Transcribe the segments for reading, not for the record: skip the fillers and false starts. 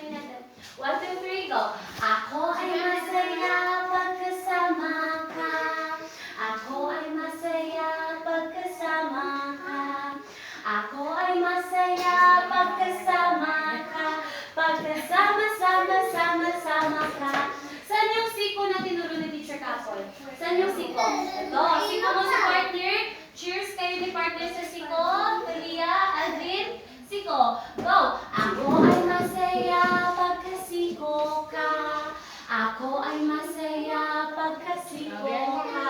gagawin natin. 1, 2, 3, go! Ako ay masaya pagkasama ka. Ako ay masaya pagkasama ka. Ako ay masaya pagkasama ka. Pagkasama-sama-sama-sama ka. Saan yung siko na tinuro ni Teacher Kapol? Saan yung siko? Ito. Siko mo sa partner. Cheers kayo ni partner sa siko. Talia, Aldrin, siko. Go! Ako ay masaya pagkasiko ka. Ako ay masaya pagkasiko ka.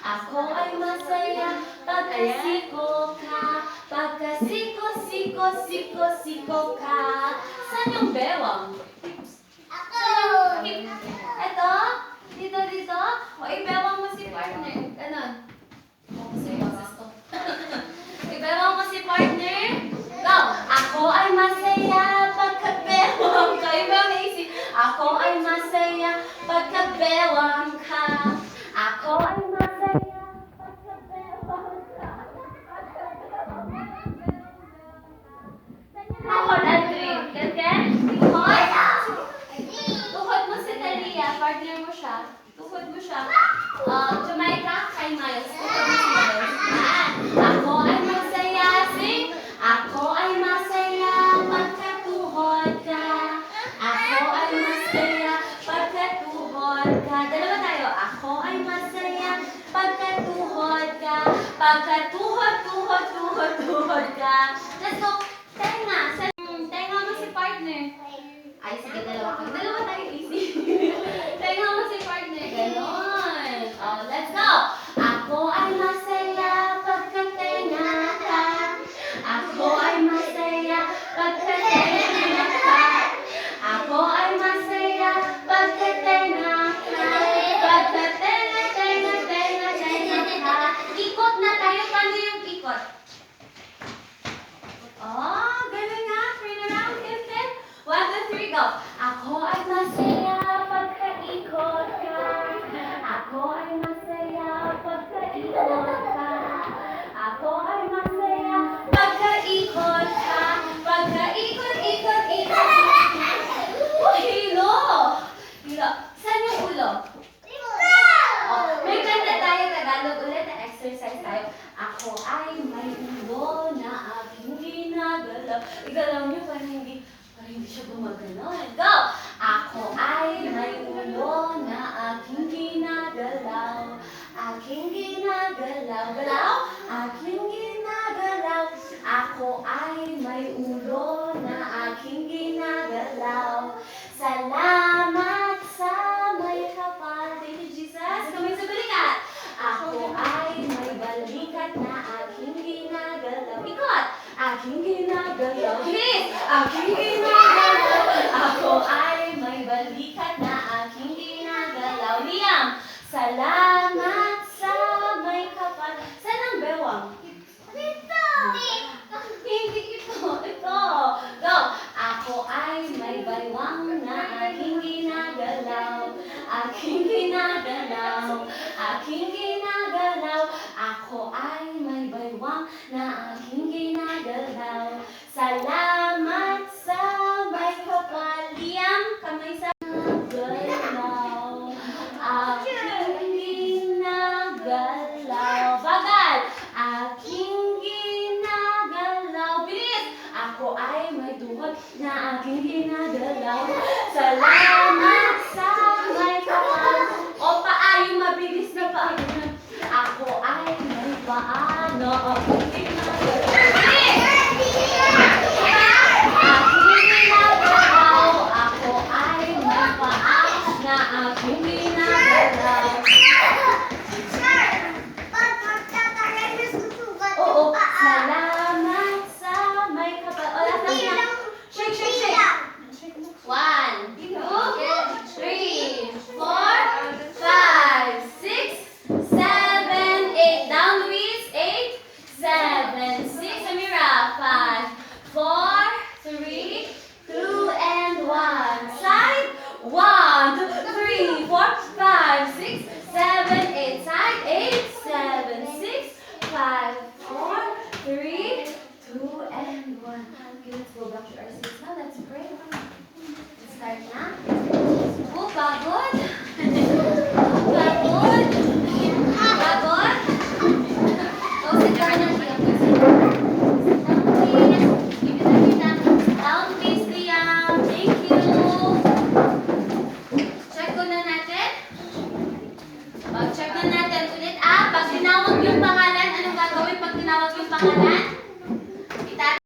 Ako ay masaya pagkasiko ka. Pagkasiko-siko-siko-siko ka. Saan yung bewang? Ito? Dito? O ibewang mo si partner. Ganon. Ibewang mo si partner. Go! Ako ay masaya pagkabewang ka. Ibewang naisip. Ako ay masaya pagkabewang ka. Ako ay masaya pagkabewang ka. Tuhod, Aldrin. Ganyan? Tuhod? Tuhod mo si Talia. Partner mo siya. Tuhod mo siya. Jamaica, kay Miles. Tuhod mo si Miles. Ako ay masaya. Sing. Ako ay masaya pagkatuhod ka. Ako ay masaya pagkatuhod ka. Dalawa tayo. Ako ay masaya pagkatuhod ka. Pagkatuhod ka. Let's go. Tenga. Tenga mo si partner. Ay, sige, dalawa kayo. Dalawa tayo, easy. Tenga mo si partner. Ganon. Oh, let's go. Ako ay masaya pagkatenga ka. Ako ay masaya pagkatenga ka. Ako ay masaya pagkatenga ka. Pagkatenga ka. Ikot na tayo. Paano yung ikot? Oh, ganun nga. Turn around, Hilton. 1, 2, 3, go. Ako ay masaya pagkaikot ka. Ako ay masaya pagkaikot ka. Ako ay masaya pagkaikot ka. Pagkaikot. Oh, hilo. Saan yung ulo? Oh, may kanta tayo. Tagalog ulit. Exercise tayo. Ako ay may ulo na aking ginagalaw. Igalaw niyo para hindi siya gumagalaw. Go! Ako ay may ulo na aking ginagalaw. Aking ginagalaw. Galaw? Aking ginagalaw. Ako ay may ulo na aking ginagalaw. Salamat sa may kapal. Thank you, Jesus. Kamay sa balikat. Ako ay may balikat na aking ginagalaw. Ikot! Aking ginagalaw. Bilis! Aking ginagalaw. Ako ay may balikat na aking ginagalaw. Liam! Salamat sa may kapal. Saan ang bewang? Dito! Hindi ito. Ito. Go! Ako ay may baywang na aking ginagalaw. Aking ginagalaw. Aking ginagalaw. Ako ay may baywang na aking ginagalaw. Salamat sa may kapal. Liam, kamay sa galaw. Aking ginagalaw. Bagal. Aking ginagalaw. Bilis. Ako ay may duhod na aking ginagalaw. Salamat sa may kapal. O paa, yung mabilis na paa. Ako ay may paa na aking ginagalaw. Bilis. Aking ginagalaw. Ako ay may paa na aking ginagalaw. Oo, salamat sa may kapal. O, lahat na. Shake. 1, 2, 3. tinawag yung pangalan, anong gagawin pag tinawag yung pangalan?